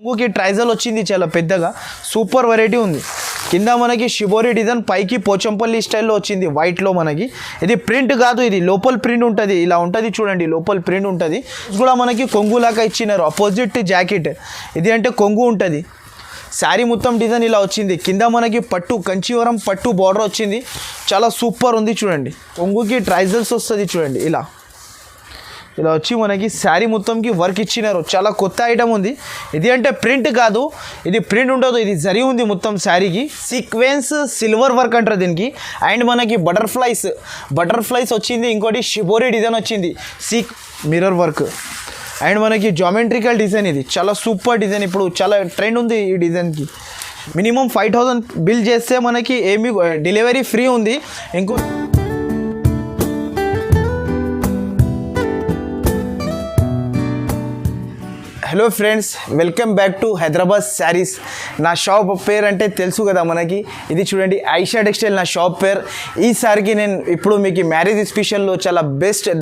కొంగుకి ట్రైజల్ వచ్చింది చాలా పెద్దగా, సూపర్ వెరైటీ ఉంది. కింద మనకి షిబోరి డిజైన్, పైకి పోచంపల్లి స్టైల్లో వచ్చింది వైట్లో మనకి. ఇది ప్రింట్ కాదు, ఇది లోపల ప్రింట్ ఉంటుంది, ఇలా ఉంటుంది చూడండి, లోపల ప్రింట్ ఉంటుంది. కూడా మనకి కొంగులాగా ఇచ్చినారు, అపోజిట్ జాకెట్. ఇది అంటే కొంగు ఉంటుంది. శారీ మొత్తం డిజైన్ ఇలా వచ్చింది. కింద మనకి పట్టు, కంచీవరం పట్టు బార్డర్ వచ్చింది, చాలా సూపర్ ఉంది చూడండి. కొంగుకి ట్రైజల్స్ వస్తుంది చూడండి, ఇలా ఇలా వచ్చి మనకి శారీ మొత్తంకి వర్క్ ఇచ్చినారు. చాలా కొత్త ఐటమ్ ఉంది. ఇది అంటే ప్రింట్ కాదు, ఇది ప్రింట్ ఉండదు, ఇది జరి ఉంది మొత్తం శారీకి. సీక్వెన్స్ సిల్వర్ వర్క్ అంటారు దీనికి. అండ్ మనకి బటర్ఫ్లైస్ వచ్చింది. ఇంకోటి షిబోరి డిజైన్ వచ్చింది, మిర్రర్ వర్క్. అండ్ మనకి జామెట్రికల్ డిజైన్, ఇది చాలా సూపర్ డిజైన్. ఇప్పుడు చాలా ట్రెండ్ ఉంది ఈ డిజైన్కి. మినిమం 5000 బిల్ చేస్తే మనకి ఏమి డెలివరీ ఫ్రీ ఉంది. ఇంకో hello friends, welcome back to Hyderabad saris. నా షాప్ పేరు అంటే తెలుసు కదా మనకి. ఇది చూడండి, ఐషా టెక్స్టైల్ నా షాప్ పేరు. ఈసారికి నేను ఇప్పుడు మీకు మ్యారేజ్ స్పెషల్లో చాలా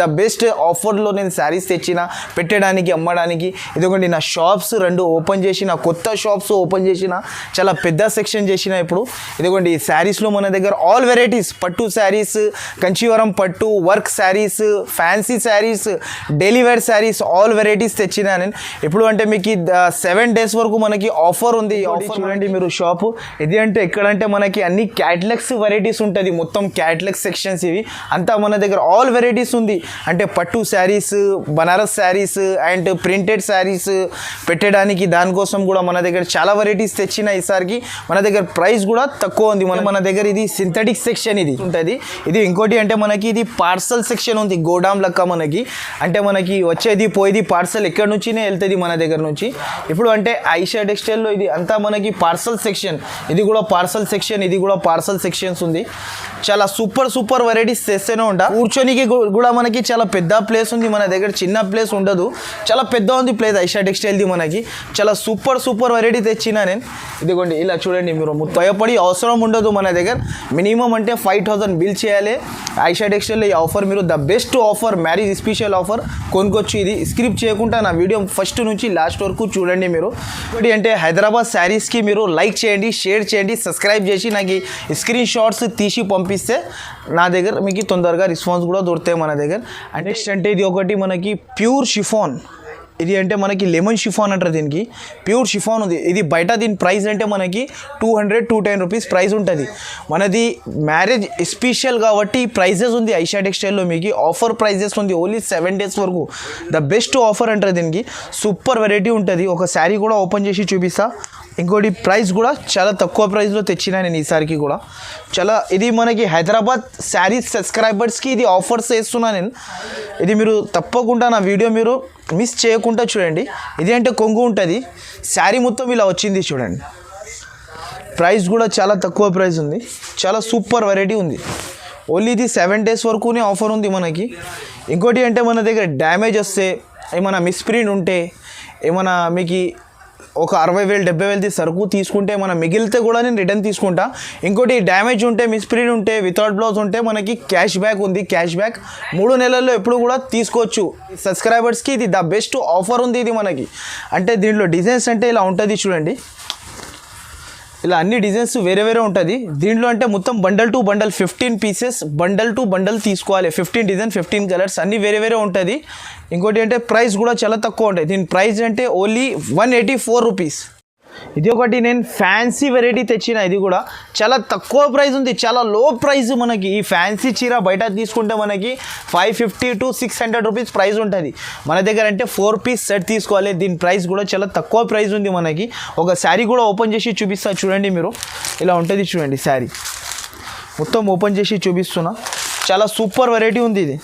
ద బెస్ట్ ఆఫర్లో నేను శారీస్ తెచ్చిన పెట్టడానికి, అమ్మడానికి. ఇదిగోండి నా షాప్స్ 2 ఓపెన్ చేసిన, కొత్త షాప్స్ ఓపెన్ చేసిన, చాలా పెద్ద సెక్షన్ చేసిన. ఇప్పుడు ఇదిగోండి ఈ శారీస్లో మన దగ్గర ఆల్ వెరైటీస్, పట్టు శారీస్, కంచీవరం పట్టు, work saris, fancy saris, daily wear saris, all varieties తెచ్చిన నేను. ఇప్పుడు అంటే మీకు 7 days వరకు మనకి ఆఫర్ ఉంది. చూడండి మీరు షాపు. ఇది అంటే ఎక్కడంటే మనకి అన్ని క్యాటలాగ్స్ వెరైటీస్ ఉంటుంది, మొత్తం క్యాటలాగ్ సెక్షన్స్. ఇవి అంతా మన దగ్గర ఆల్ వెరైటీస్ ఉంది. అంటే పట్టు శారీస్, బనారస్ శారీస్ అండ్ ప్రింటెడ్ శారీస్ పెట్టడానికి, దానికోసం కూడా మన దగ్గర చాలా వెరైటీస్ తెచ్చిన. ఈసారికి మన దగ్గర ప్రైస్ కూడా తక్కువ ఉంది. మన దగ్గర ఇది సింథటిక్ సెక్షన్ ఇది ఉంటుంది. ఇది ఇంకోటి అంటే మనకి ఇది పార్సల్ సెక్షన్ ఉంది, గోడాం లెక్క మనకి. అంటే మనకి వచ్చేది పోయేది పార్సల్ ఎక్కడి నుంచినే వెళ్తుంది మన దగ్గర నుంచి. ఇప్పుడు అంటే ఐషా టెక్స్టైల్లో ఇది అంతా మనకి పార్సల్ సెక్షన్. ఇది కూడా పార్సల్ సెక్షన్, ఇది కూడా పార్సల్ సెక్షన్స్ ఉంది. చాలా సూపర్ వెరైటీస్ తెస్తూనే ఉంటా. కూర్చొనికి కూడా మనకి చాలా పెద్ద ప్లేస్ ఉంది మన దగ్గర, చిన్న ప్లేస్ ఉండదు, చాలా పెద్ద ఉంది ప్లేస్ ఐషా టెక్స్టైల్ది మనకి. చాలా సూపర్ వెరైటీ తెచ్చినా నేను. ఇదిగోండి ఇలా చూడండి, మీరు భయపడి అవసరం ఉండదు. మన దగ్గర మినిమం అంటే 5000 బిల్ చేయాలి. ఐషా టెక్స్టైల్లో ఈ ఆఫర్ మీరు the best offer, marriage special offer కొనుక్కొచ్చు. ఇది స్క్రిప్ట్ చేయకుండా నా వీడియో ఫస్ట్ నుంచి లాస్ట్ వరకు చూడండి మీరు. ఒకటి అంటే హైదరాబాద్ శారీస్కి మీరు లైక్ చేయండి, షేర్ చేయండి, సబ్స్క్రైబ్ చేసి నాకు స్క్రీన్ షాట్స్ తీసి పంపిస్తే నా దగ్గర మీకు తొందరగా రెస్పాన్స్ కూడా దొరుకుతాయి మన దగ్గర. అండ్ నెక్స్ట్ అంటే ఇది ఒకటి మనకి ప్యూర్ షిఫాన్. ఇది అంటే మనకి లెమన్ షిఫాన్ అంటారు దీనికి, ప్యూర్ షిఫాన్ ఉంది. ఇది బయట దీని ప్రైస్ అంటే మనకి 200-210 రూపీస్ ప్రైస్ ఉంటుంది. మనది మ్యారేజ్ స్పెషల్ కాబట్టి ప్రైజెస్ ఉంది ఐషా టెక్స్టైల్లో. మీకు ఆఫర్ ప్రైజెస్ ఉంది, ఓన్లీ 7 days వరకు. ద బెస్ట్ ఆఫర్ అంటారు దీనికి. సూపర్ వెరైటీ ఉంటుంది. ఒక శారీ కూడా ఓపెన్ చేసి చూపిస్తా. ఇంకోటి ప్రైస్ కూడా చాలా తక్కువ ప్రైస్లో తెచ్చినా నేను ఈసారికి కూడా. చాలా ఇది మనకి హైదరాబాద్ శారీస్ సబ్స్క్రైబర్స్కి ఇది ఆఫర్స్ వేస్తున్నా నేను. ఇది మీరు తప్పకుండా నా వీడియో మీరు మిస్ చేయకుండా చూడండి. ఇది అంటే కొంగు ఉంటుంది, శారీ మొత్తం ఇలా వచ్చింది చూడండి. ప్రైస్ కూడా చాలా తక్కువ ప్రైస్ ఉంది, చాలా సూపర్ వెరైటీ ఉంది. ఓన్లీ ఇది 7 days వరకునే ఆఫర్ ఉంది మనకి. ఇంకోటి అంటే మన దగ్గర డ్యామేజ్ వస్తే, ఏమైనా మిస్ప్రింట్ ఉంటే, ఏమైనా మీకు ఒక 60,000-70,000 సరుకు తీసుకుంటే మనం మిగిలితే కూడా నేను రిటర్న్ తీసుకుంటా. ఇంకోటి డ్యామేజ్ ఉంటే, మిస్ప్రింట్ ఉంటే, వితౌట్ బ్లౌజ్ ఉంటే మనకి క్యాష్ బ్యాక్ ఉంది. క్యాష్ బ్యాక్ 3 నెలల్లో ఎప్పుడు కూడా తీసుకోవచ్చు. సబ్స్క్రైబర్స్కి ఇది ద బెస్ట్ ఆఫర్ ఉంది ఇది మనకి. అంటే దీంట్లో డిజైన్స్ అంటే ఇలా ఉంటుంది చూడండి, ఇలా అన్ని డిజైన్స్ వేరే ఉంటుంది దీంట్లో. అంటే మొత్తం bundle to bundle 15 pieces, bundle to bundle తీసుకోవాలి. 15 డిజైన్, 15 కలర్స్, అన్నీ వేరే ఉంటుంది. ఇంకోటి అంటే ప్రైస్ కూడా చాలా తక్కువ ఉంటుంది. దీని ప్రైస్ అంటే ఓన్లీ 184 రూపీస్. ఇది ఒకటి నేను ఫ్యాన్సీ వెరైటీ తెచ్చిన. ఇది కూడా చాలా తక్కువ ప్రైస్ ఉంది, చాలా లో ప్రైస్ మనకి. ఈ ఫ్యాన్సీ చీర బయట తీసుకుంటే మనకి 550-600 రూపీస్ ప్రైస్ ఉంటుంది. మన దగ్గర అంటే 4 piece సెట్ తీసుకోవాలి. దీని ప్రైస్ కూడా చాలా తక్కువ ప్రైస్ ఉంది మనకి. ఒక శారీ కూడా ఓపెన్ చేసి చూపిస్తా చూడండి మీరు. ఇలా ఉంటుంది చూడండి శారీ మొత్తం ఓపెన్ చేసి చూపిస్తున్నా. చాలా సూపర్ వెరైటీ ఉంది ఇది.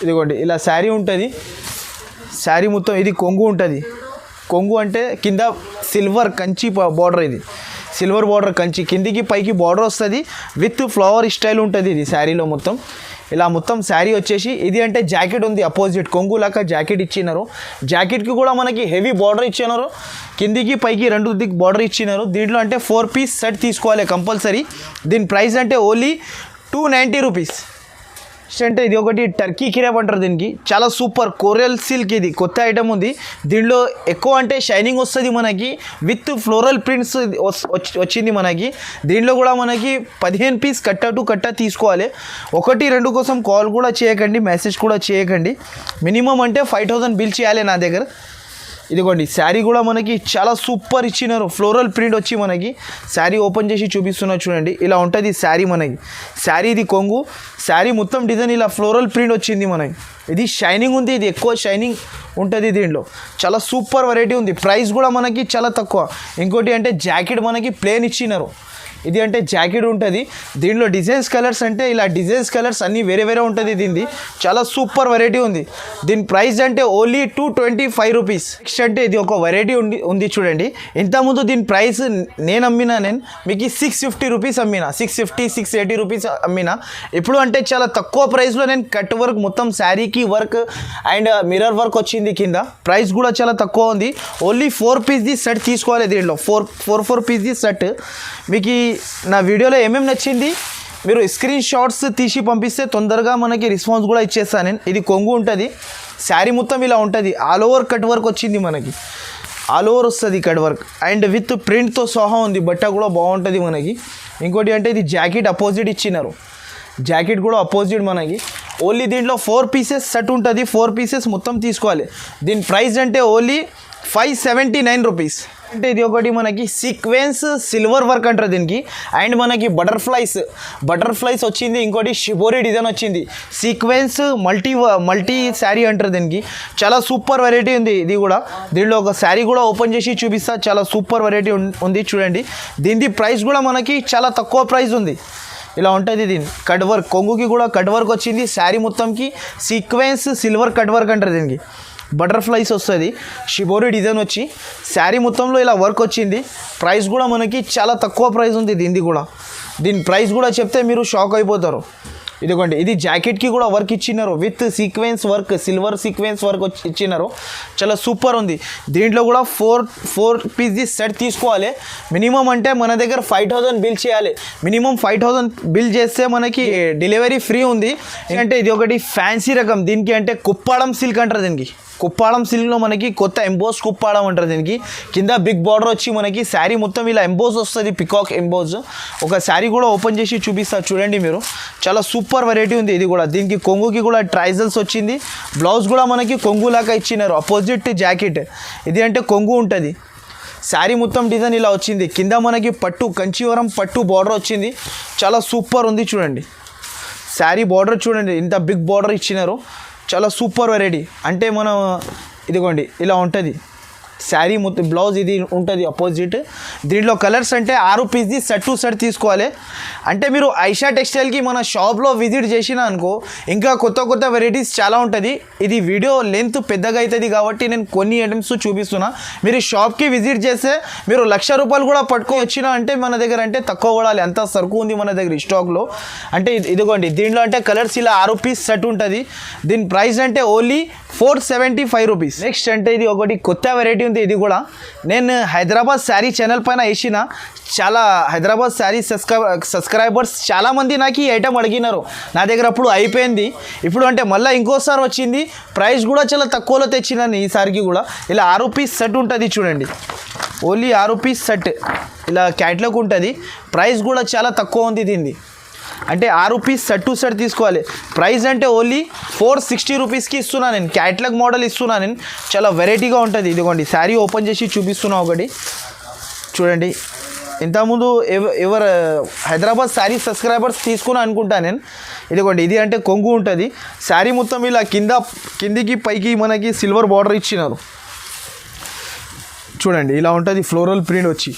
ఇదిగోండి ఇలా శారీ ఉంటుంది. శారీ మొత్తం ఇది కొంగు ఉంటుంది. కొంగు అంటే కింద సిల్వర్ కంచి బార్డర్, ఇది సిల్వర్ బార్డర్ కంచి, కిందికి పైకి బార్డర్ వస్తుంది విత్ ఫ్లవర్ స్టైల్ ఉంటుంది ఇది శారీలో మొత్తం. ఇలా మొత్తం శారీ వచ్చేసి ఇది అంటే జాకెట్ ఉంది, అపోజిట్ కొంగు లాగా జాకెట్ ఇచ్చినారు. జాకెట్కి కూడా మనకి హెవీ బార్డర్ ఇచ్చినారు, కిందికి పైకి 2 దిక్కు బార్డర్ ఇచ్చినారు. దీంట్లో అంటే 4 piece సెట్ తీసుకోవాలి కంపల్సరీ. దీని ప్రైస్ అంటే ఓన్లీ 290 రూపీస్. అంటే ఇది ఒకటి టర్కీ కిరాబ్ అంటారు దీనికి, చాలా సూపర్ కోరల్ సిల్క్, ఇది కొత్త ఐటమ్ ఉంది. దీనిలో ఎక్కువ అంటే షైనింగ్ వస్తుంది మనకి, విత్ ఫ్లోరల్ ప్రింట్స్ వచ్చింది మనకి. దీనిలో కూడా మనకి 15 పీస్ కట్ట టు కట్ట తీసుకోవాలి. 1-2 కోసం కాల్ కూడా చేయకండి, మెసేజ్ కూడా చేయకండి. మినిమం అంటే 5000 బిల్ చేయాలి నా దగ్గర. ఇదిగోండి శారీ కూడా మనకి చాలా సూపర్ ఇచ్చినారు, ఫ్లోరల్ ప్రింట్ వచ్చి మనకి. శారీ ఓపెన్ చేసి చూపిస్తున్నా చూడండి, ఇలా ఉంటుంది శారీ మనకి. శారీ ఇది కొంగు, శారీ మొత్తం డిజైన్ ఇలా ఫ్లోరల్ ప్రింట్ వచ్చింది మనకి. ఇది షైనింగ్ ఉంది, ఇది ఎక్కువ షైనింగ్ ఉంటుంది దీంట్లో. చాలా సూపర్ వెరైటీ ఉంది. ప్రైస్ కూడా మనకి చాలా తక్కువ. ఇంకోటి అంటే జాకెట్ మనకి ప్లేన్ ఇచ్చినారు. ఇది అంటే జాకెట్ ఉంటుంది, దీనిలో డిజైన్స్ కలర్స్ అంటే ఇలా డిజైన్స్ కలర్స్ అన్నీ వేరే వేరే ఉంటుంది. దీనిది చాలా సూపర్ వెరైటీ ఉంది. దీని ప్రైస్ అంటే ఓన్లీ 225 రూపీస్. నెక్స్ట్ అంటే ఇది ఒక వెరైటీ ఉంది చూడండి. ఇంతకుముందు దీని ప్రైస్ నేను మీకు 650 రూపీస్ అమ్మినా, 680 రూపీస్ అమ్మినా. ఇప్పుడు అంటే చాలా తక్కువ ప్రైస్లో నేను కట్ వర్క్ మొత్తం శారీకి వర్క్ అండ్ మిర్రర్ వర్క్ వచ్చింది కింద. ప్రైస్ కూడా చాలా తక్కువ ఉంది. ఓన్లీ 4 పీస్ది సెట్ తీసుకోవాలి. దీంట్లో 4 పీస్ది సెట్. మీకు నా వీడియోలో ఏమేమి నచ్చింది మీరు స్క్రీన్ షాట్స్ తీసి పంపిస్తే తొందరగా మనకి రెస్పాన్స్ కూడా ఇచ్చేస్తాను నేను. ఇది కొంగు ఉంటుంది, శారీ మొత్తం ఇలా ఉంటుంది. ఆల్ ఓవర్ కట్ వర్క్ వచ్చింది మనకి, ఆల్ ఓవర్ వస్తుంది కట్ వర్క్ అండ్ విత్ ప్రింట్తో సహా ఉంది. బట్ట కూడా బాగుంటుంది మనకి. ఇంకోటి అంటే ఇది జాకెట్ అపోజిట్ ఇచ్చినారు, జాకెట్ కూడా అపోజిట్ మనకి. ఓన్లీ దీంట్లో 4 పీసెస్ సెట్ ఉంటుంది, 4 పీసెస్ మొత్తం తీసుకోవాలి. దీని ప్రైస్ అంటే ఓన్లీ 579 రూపీస్. అంటే ఇది ఒకటి మనకి సీక్వెన్స్ సిల్వర్ వర్క్ అంటారు దీనికి. అండ్ మనకి బటర్ఫ్లైస్ వచ్చింది. ఇంకోటి షిబోరి డిజైన్ వచ్చింది. సీక్వెన్స్ మల్టీ శారీ అంటారు దీనికి. చాలా సూపర్ వెరైటీ ఉంది ఇది కూడా. దీనిలో ఒక శారీ కూడా ఓపెన్ చేసి చూపిస్తా, చాలా సూపర్ వెరైటీ ఉంది చూడండి. దీని ప్రైస్ కూడా మనకి చాలా తక్కువ ప్రైస్ ఉంది. ఇలా ఉంటుంది దీని కట్ వర్క్, కొంగుకి కూడా కట్ వర్క్ వచ్చింది. శారీ మొత్తంకి సీక్వెన్స్ సిల్వర్ కట్ వర్క్ అంటారు దీనికి. బటర్ఫ్లైస్ వస్తుంది, షిబోరి డిజైన్ వచ్చి శారీ మొత్తంలో ఇలా వర్క్ వచ్చింది. ప్రైస్ కూడా మనకి చాలా తక్కువ ప్రైస్ ఉంది దీనిది కూడా. దీని ప్రైస్ కూడా చెప్తే మీరు షాక్ అయిపోతారు. ఇదిగోండి, ఇది జాకెట్కి కూడా వర్క్ ఇచ్చినారు with sequence work, silver sequence work ఇచ్చినారు. చాలా సూపర్ ఉంది. దీంట్లో కూడా 4 పీస్ది సెట్ తీసుకోవాలి. మినిమం అంటే మన దగ్గర 5000 బిల్ చేయాలి. మినిమం 5000 బిల్ చేస్తే మనకి డెలివరీ ఫ్రీ ఉంది. అంటే ఇది ఒకటి ఫ్యాన్సీ రకం. దీనికి అంటే కుప్పాడం సిల్క్ అంటారు దీనికి. కుప్పాడం సిల్క్లో మనకి కొత్త ఎంబోస్ కుప్పాడం అంటారు దీనికి. కింద బిగ్ బార్డర్ వచ్చి మనకి శారీ మొత్తం ఇలా ఎంబోస్ వస్తుంది, పికాక్ ఎంబోస్. ఒక శారీ కూడా ఓపెన్ చేసి చూపిస్తా చూడండి మీరు. చాలా సూపర్ వెరైటీ ఉంది ఇది కూడా. దీనికి కొంగుకి కూడా ట్రైజల్స్ వచ్చింది. బ్లౌజ్ కూడా మనకి కొంగులాగా ఇచ్చినారు, అపోజిట్ జాకెట్. ఇది అంటే కొంగు ఉంటుంది. శారీ మొత్తం డిజైన్ ఇలా వచ్చింది. కింద మనకి పట్టు, కంచీవరం పట్టు బార్డర్ వచ్చింది. చాలా సూపర్ ఉంది చూడండి. శారీ బార్డర్ చూడండి, ఇంత బిగ్ బార్డర్ ఇచ్చినారు. చాలా సూపర్ వెరైటీ. అంటే మనం ఇదిగోండి ఇలా ఉంటుంది శారీ మొత్తం. బ్లౌజ్ ఇది ఉంటుంది అపోజిట్. దీంట్లో కలర్స్ అంటే 6 పీస్ది సెట్ టు సెట్ తీసుకోవాలి. అంటే మీరు ఐషా టెక్స్టైల్కి మన షాప్లో విజిట్ చేసినా అనుకో, ఇంకా కొత్త వెరైటీస్ చాలా ఉంటుంది. ఇది వీడియో లెంత్ పెద్దగా అవుతుంది కాబట్టి నేను కొన్ని ఐటమ్స్ చూపిస్తున్నా. మీరు షాప్కి విజిట్ చేస్తే మీరు 1,00,000 రూపాయలు కూడా పట్టుకొని వచ్చినా అంటే మన దగ్గర అంటే తక్కువ పడాలి, అంత సరుకు ఉంది మన దగ్గర స్టాక్లో. అంటే ఇదిగోండి, దీంట్లో అంటే కలర్స్ ఇలా 6 పీస్ సెట్ ఉంటుంది. దీని ప్రైస్ అంటే ఓన్లీ 475 రూపీస్. నెక్స్ట్ అంటే ఇది ఒకటి కొత్త వెరైటీ ఉంది. ఇది కూడా నేను హైదరాబాద్ శారీ ఛానల్ పైన వేసిన. చాలా హైదరాబాద్ శారీ సబ్స్క్రైబర్స్ చాలామంది నాకు ఈ ఐటమ్ అడిగినారు. నా దగ్గర అప్పుడు అయిపోయింది. ఇప్పుడు అంటే మళ్ళీ ఇంకోసారి వచ్చింది. ప్రైస్ కూడా చాలా తక్కువలో తెచ్చినాను ఈసారికి కూడా. ఇలా 6 పీస్ సెట్ ఉంటుంది చూడండి. ఓన్లీ 6 పీస్ సెట్ ఇలా క్యాట్లాగ్ ఉంటుంది. ప్రైస్ కూడా చాలా తక్కువ ఉంది దీనిది. అంటే 6 పీస్ సెట్ టు సెట్ తీసుకోవాలి. ప్రైస్ అంటే ఓన్లీ 460 రూపీస్కి ఇస్తున్నాను నేను. క్యాట్లాగ్ మోడల్ ఇస్తున్నాను నేను. చాలా వెరైటీగా ఉంటుంది. ఇదిగోండి, శారీ ఓపెన్ చేసి చూపిస్తున్నా ఒకటి చూడండి. ఇంతకుముందు ఎవరు హైదరాబాద్ శారీ సబ్స్క్రైబర్స్ తీసుకున్నా అనుకుంటా నేను. ఇదిగోండి, ఇది అంటే కొంగు ఉంటుంది. శారీ మొత్తం ఇలా కిందికి పైకి మనకి సిల్వర్ బార్డర్ ఇచ్చినారు చూడండి. ఇలా ఉంటుంది ఫ్లోరల్ ప్రింట్ వచ్చి.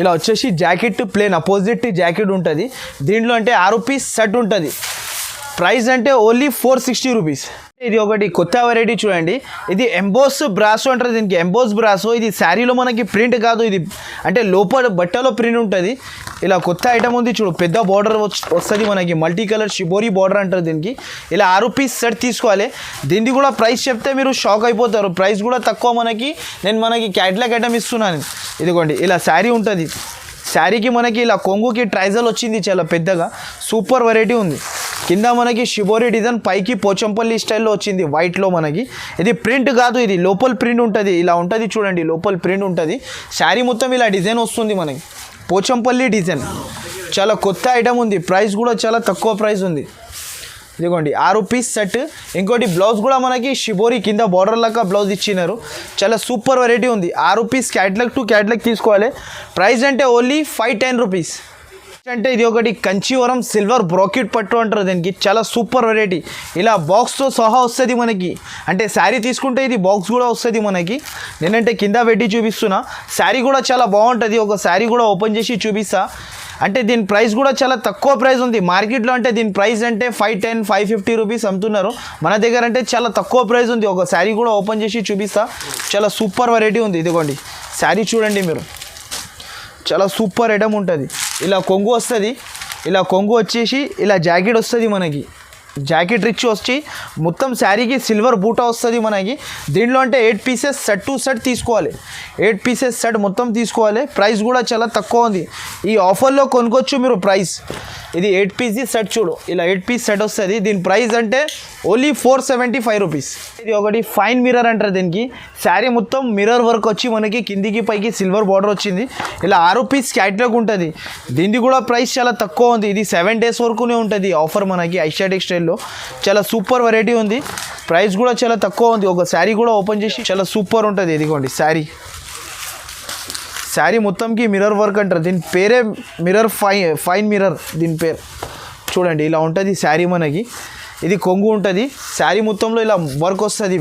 ఇలా వచ్చేసి జాకెట్ ప్లేన్ అపోజిట్ జాకెట్ ఉంటుంది. దీంట్లో అంటే 6 పీస్ సెట్ ఉంటుంది. ప్రైస్ అంటే ఓన్లీ 460 రూపీస్. ఇది ఒకటి కొత్త వెరైటీ చూడండి. ఇది ఎంబోస్ బ్రాసో అంటారు దీనికి. ఎంబోస్ బ్రాసో ఇది శారీలో మనకి ప్రింట్ కాదు, ఇది అంటే లోపల బట్టలో ప్రింట్ ఉంటుంది. ఇలా కొత్త ఐటమ్ ఉంది చూడు. పెద్ద బార్డర్ వస్తుంది మనకి, మల్టీ కలర్ షిబోరి బార్డర్ అంటారు దీనికి. ఇలా 6 పీస్ సెట్ తీసుకోవాలి. దీనికి కూడా ప్రైస్ చెప్తే మీరు షాక్ అయిపోతారు. ప్రైస్ కూడా తక్కువ మనకి. నేను క్యాట్లాగ్ ఐటమ్ ఇస్తున్నాను. ఇదిగోండి, ఇలా శారీ ఉంటుంది. శారీకి మనకి ఇలా కొంగుకి ట్రైజల్ వచ్చింది చాలా పెద్దగా, సూపర్ వెరైటీ ఉంది. కింద మనకి షిబోరి డిజైన్, పైకి పోచంపల్లి స్టైల్లో వచ్చింది వైట్లో మనకి. ఇది ప్రింట్ కాదు, ఇది లోపల ప్రింట్ ఉంటుంది, ఇలా ఉంటుంది చూడండి, లోపల ప్రింట్ ఉంటుంది. శారీ మొత్తం ఇలా డిజైన్ వస్తుంది మనకి, పోచంపల్లి డిజైన్. చాలా కొత్త ఐటమ్ ఉంది, ప్రైస్ కూడా చాలా తక్కువ ప్రైస్ ఉంది. ఇదిగోండి 6 పీస్ సెట్. ఇంకోటి బ్లౌజ్ కూడా మనకి షిబోరి కింద బార్డర్ లాగా బ్లౌజ్ ఇచ్చినారు, చాలా సూపర్ వెరైటీ ఉంది. 6 పీస్ క్యాట్లాగ్ టు క్యాట్లాగ్ తీసుకోవాలి. ప్రైస్ అంటే ఓన్లీ 510 రూపీస్. అంటే ఇది ఒకటి కంచీవరం సిల్వర్ బ్రోకెట్ పట్టు అంటారు దీనికి, చాలా సూపర్ వెరైటీ. ఇలా బాక్స్తో సహా వస్తుంది మనకి, అంటే శారీ తీసుకుంటే ఇది బాక్స్ కూడా వస్తుంది మనకి. నేనంటే కింద పెట్టి చూపిస్తున్నా, శారీ కూడా చాలా బాగుంటుంది. ఒక శారీ కూడా ఓపెన్ చేసి చూపిస్తా. అంటే దీని ప్రైస్ కూడా చాలా తక్కువ ప్రైస్ ఉంది మార్కెట్లో. అంటే దీని ప్రైస్ అంటే 510, 550 రూపీస్ అమ్ముతున్నారు. మన దగ్గర అంటే చాలా తక్కువ ప్రైస్ ఉంది. ఒక శారీ కూడా ఓపెన్ చేసి చూపిస్తా, చాలా సూపర్ వెరైటీ ఉంది. ఇదిగోండి శారీ చూడండి మీరు, చాలా సూపర్ ఐటమ్ ఉంటుంది. ఇలా కొంగు వస్తుంది, ఇలా కొంగు వచ్చేసి ఇలా జాకెట్ వస్తుంది మనకి, జాకెట్ రిచ్ వచ్చి మొత్తం శారీకి సిల్వర్ బూటా వస్తుంది మనకి. దీంట్లో అంటే 8 పీసెస్ సెట్ టు సెట్ తీసుకోవాలి, 8 పీసెస్ సెట్ మొత్తం తీసుకోవాలి. ప్రైస్ కూడా చాలా తక్కువ ఉంది, ఈ ఆఫర్లో కొనుక్కోవచ్చు మీరు. ప్రైస్ ఇది 8 పీస్ సెట్ చూడు, ఇలా 8 పీస్ సెట్ వస్తుంది. దీని ప్రైస్ అంటే ఓన్లీ 475 రూపీస్. ఇది ఒకటి ఫైన్ మిర్రర్ అంటారు దీనికి. శారీ మొత్తం మిర్రర్ వర్క్ వచ్చి మనకి కిందికి పైకి సిల్వర్ బార్డర్ వచ్చింది. ఇలా 6 పీస్ క్యాట్లాగ్ ఉంటుంది. దీనికి కూడా ప్రైస్ చాలా తక్కువ ఉంది. ఇది 7 డేస్ వరకునే ఉంటుంది ఆఫర్ మనకి ఐషా టెక్స్టైల్లో. చాలా సూపర్ వెరైటీ ఉంది, ప్రైస్ కూడా చాలా తక్కువ ఉంది. ఒక శారీ కూడా ఓపెన్ చేసి చాలా సూపర్ ఉంటుంది. ఇదిగోండి శారీ, శారీ మొత్తంకి మిర్రర్ వర్క్ అంటారు, దీని పేరే మిర్రర్ ఫైన్ మిర్రర్ దీని పేరు. చూడండి ఇలా ఉంటుంది శారీ మనకి. ఇది కొంగు ఉంటుంది, శారీ మొత్తంలో ఇలా వర్క్ వస్తుంది,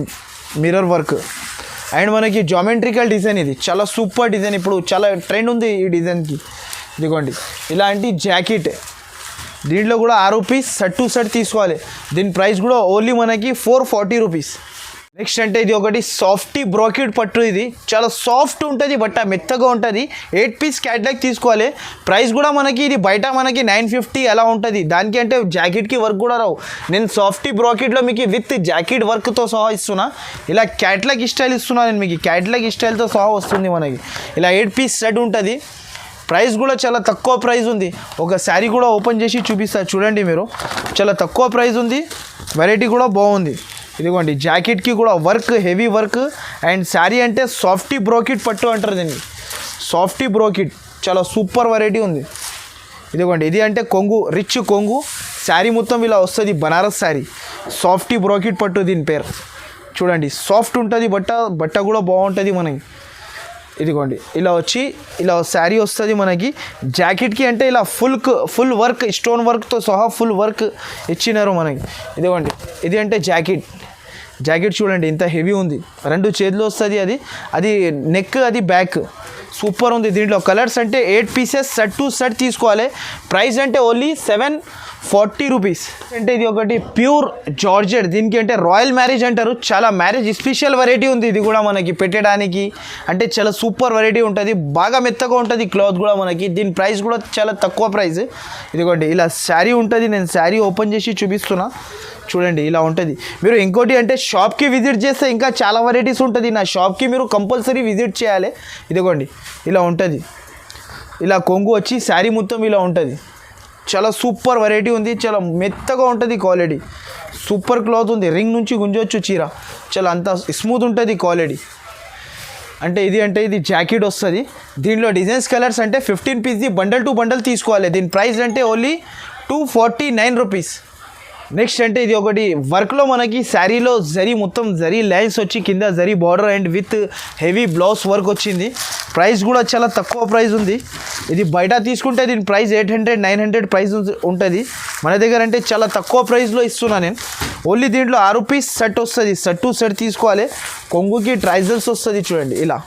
మిర్రర్ వర్క్. అండ్ మనకి జామెట్రికల్ డిజైన్, ఇది చాలా సూపర్ డిజైన్, ఇప్పుడు చాలా ట్రెండ్ ఉంది ఈ డిజైన్కి. ఇదిగోండి ఇలాంటి జాకెట్, దీంట్లో కూడా 6 పీస్ సెట్ టు సెట్ తీసుకోవాలి. దీని ప్రైస్ కూడా ఓన్లీ మనకి 440 రూపీస్. నెక్స్ట్ అంటే ఇది ఒకటి సాఫ్టీ బ్రోకెట్ పట్టు. ఇది చాలా సాఫ్ట్ ఉంటుంది, బట్ట మెత్తగా ఉంటుంది. 8 పీస్ క్యాట్లాగ్ తీసుకోవాలి. ప్రైస్ కూడా మనకి ఇది బయట మనకి 950 అలా ఉంటుంది. దానికి అంటే జాకెట్కి వర్క్ కూడా రావు. నేను సాఫ్టీ బ్రోకెట్లో మీకు విత్ జాకెట్ వర్క్తో సహా ఇస్తున్నా. ఇలా క్యాట్లాగ్ స్టైల్ ఇస్తున్నా నేను మీకు, క్యాట్లాగ్ స్టైల్తో సహా వస్తుంది మనకి. ఇలా 8 పీస్ సెట్ ఉంటుంది. ప్రైస్ కూడా చాలా తక్కువ ప్రైస్ ఉంది. ఒక శారీ కూడా ఓపెన్ చేసి చూపిస్తా చూడండి మీరు, చాలా తక్కువ ప్రైస్ ఉంది, వెరైటీ కూడా బాగుంది. ఇదిగోండి జాకెట్కి కూడా work, heavy work. And sari అంటే సాఫ్టీ బ్రోకెట్ పట్టు అంటారు దీన్ని, సాఫ్టీ బ్రోకెట్, చాలా సూపర్ వెరైటీ ఉంది. ఇదిగోండి ఇది అంటే కొంగు, రిచ్ కొంగు. శారీ మొత్తం ఇలా వస్తుంది, బనారస్ శారీ, సాఫ్టీ బ్రోకెట్ పట్టు దీని పేరు. చూడండి సాఫ్ట్ ఉంటుంది, బట్ట కూడా బాగుంటుంది మనకి. ఇదిగోండి ఇలా వచ్చి ఇలా శారీ వస్తుంది మనకి. జాకెట్కి అంటే ఇలా ఫుల్ వర్క్, స్టోన్ వర్క్తో సహా ఫుల్ వర్క్ ఇచ్చినారు మనకి. ఇదిగోండి ఇది అంటే జాకెట్ చూడండి ఇంత హెవీ ఉంది, 2 చేతులు వస్తుంది. అది నెక్, అది బ్యాక్, సూపర్ ఉంది. దీంట్లో కలర్స్ అంటే 8 పీసెస్ సెట్ టు సెట్ తీసుకోవాలి. ప్రైస్ అంటే ఓన్లీ 740 రూపీస్. అంటే ఇది ఒకటి ప్యూర్ జార్జెట్, దీనికి అంటే రాయల్ మ్యారేజ్ అంటారు. చాలా మ్యారేజ్ స్పెషల్ వెరైటీ ఉంది. ఇది కూడా మనకి పెట్టడానికి అంటే చాలా సూపర్ వెరైటీ ఉంటుంది, బాగా మెత్తగా ఉంటుంది క్లాత్ కూడా మనకి. దీని ప్రైస్ కూడా చాలా తక్కువ ప్రైస్. ఇదిగోండి ఇలా శారీ ఉంటుంది, నేను శారీ ఓపెన్ చేసి చూపిస్తున్నా చూడండి ఇలా ఉంటుంది. మీరు ఇంకోటి అంటే షాప్కి విజిట్ చేస్తే ఇంకా చాలా వెరైటీస్ ఉంటుంది. నా షాప్కి మీరు కంపల్సరీ విజిట్ చేయాలి. ఇదిగోండి ఇలా ఉంటుంది, ఇలా కొంగు వచ్చి శారీ మొత్తం ఇలా ఉంటుంది. చాలా సూపర్ వెరైటీ ఉంది, చాలా మెత్తగా ఉంటుంది క్వాలిటీ, సూపర్ క్లాత్ ఉంది. రింగ్ నుంచి గుంజొచ్చు చీర, చాలా అంత స్మూత్ ఉంటుంది క్వాలిటీ. అంటే ఇది జాకెట్ వస్తుంది. దీంట్లో డిజైన్స్ కలర్స్ అంటే 15 పీస్ది బండల్ టు బండల్ తీసుకోవాలి. దీని ప్రైస్ అంటే ఓన్లీ 249 రూపీస్. నెక్స్ట్ అంటే ఇది ఒకటి వర్క్లో మనకి శారీలో మొత్తం జరీ లైన్స్ వచ్చి కింద zari border and with heavy blouse work వచ్చింది. ప్రైస్ కూడా చాలా తక్కువ ప్రైస్ ఉంది. ఇది బయట తీసుకుంటే దీని ప్రైస్ 800, 900 ప్రైస్ ఉంటుంది. మన దగ్గర అంటే చాలా తక్కువ ప్రైస్లో ఇస్తున్నా నేను. ఓన్లీ దీంట్లో 6 పీస్ సెట్ వస్తుంది, సెట్ టు సెట్ తీసుకోవాలి. కొంగుకి ట్రైజల్స్ వస్తుంది చూడండి ఇలా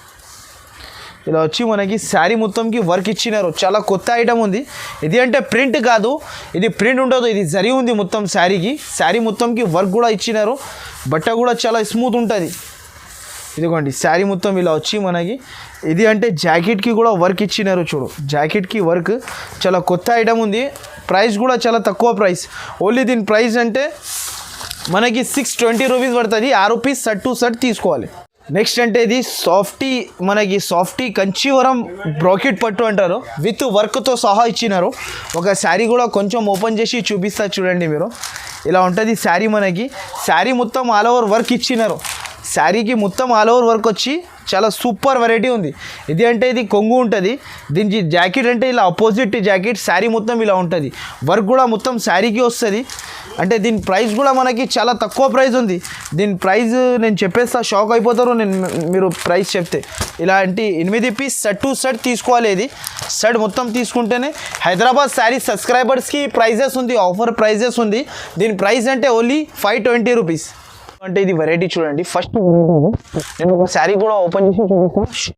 వచ్చి మనకి శారీ మొత్తంకి వర్క్ ఇచ్చినారు. చాలా కొత్త ఐటమ్ ఉంది. ఇది అంటే ప్రింట్ కాదు, ఇది ప్రింట్ ఉండదు, ఇది జరీ ఉంది మొత్తం శారీకి. శారీ మొత్తంకి వర్క్ కూడా ఇచ్చినారు, బట్ట కూడా చాలా స్మూత్ ఉంటుంది. ఇదిగోండి శారీ మొత్తం ఇలా వచ్చి మనకి. ఇది అంటే జాకెట్కి కూడా వర్క్ ఇచ్చినారు చూడు, జాకెట్కి వర్క్. చాలా కొత్త ఐటమ్ ఉంది. ప్రైస్ కూడా చాలా తక్కువ ప్రైస్. ఓన్లీ దీని ప్రైస్ అంటే మనకి 620 రూపీస్ పడుతుంది. 6 పీస్ సెట్ టు సెట్ తీసుకోవాలి. నెక్స్ట్ అంటే ఇది సాఫ్టీ, మనకి సాఫ్టీ కంచీవరం బ్రాకెట్ పట్టు అంటారు, విత్ వర్క్తో సహా ఇచ్చినారు. ఒక శారీ కూడా కొంచెం ఓపెన్ చేసి చూపిస్తా చూడండి మీరు. ఇలా ఉంటుంది శారీ. మనకి శారీ మొత్తం ఆల్ ఓవర్ వర్క్ ఇచ్చినారు. శారీకి మొత్తం ఆల్ ఓవర్ వర్క్ వచ్చి చాలా సూపర్ వెరైటీ ఉంది. ఇది అంటే ఇది కొంగు ఉంటుంది. దీనికి జాకెట్ అంటే ఇలా అపోజిట్ జాకెట్, శారీ మొత్తం ఇలా ఉంటుంది. వర్క్ కూడా మొత్తం శారీకి వస్తుంది. అంటే దీని ప్రైస్ కూడా మనకి చాలా తక్కువ ప్రైస్ ఉంది. దీని ప్రైస్ నేను చెప్పేస్తా, షాక్ అయిపోతారు మీరు ప్రైస్ చెప్తే. ఇలాంటి 8 పీస్ సెట్ టు సెట్ తీసుకోవాలి. ఇది సెట్ మొత్తం తీసుకుంటేనే హైదరాబాద్ శారీ సబ్స్క్రైబర్స్కి ప్రైజెస్ ఉంది, ఆఫర్ ప్రైజెస్ ఉంది. దీని ప్రైస్ అంటే ఓన్లీ 520 రూపీస్. అంటే ఇది వెరైటీ చూడండి. ఫస్ట్ నేను ఒక శారీ కూడా ఓపెన్ చేసి చూపిస్తాను.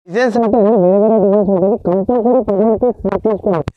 డిజైన్స్ అంటే వేరే వేరే డిజైన్స్ ఉంటుంది. కంపల్సరీ 10 రూపీస్ తీసుకోండి.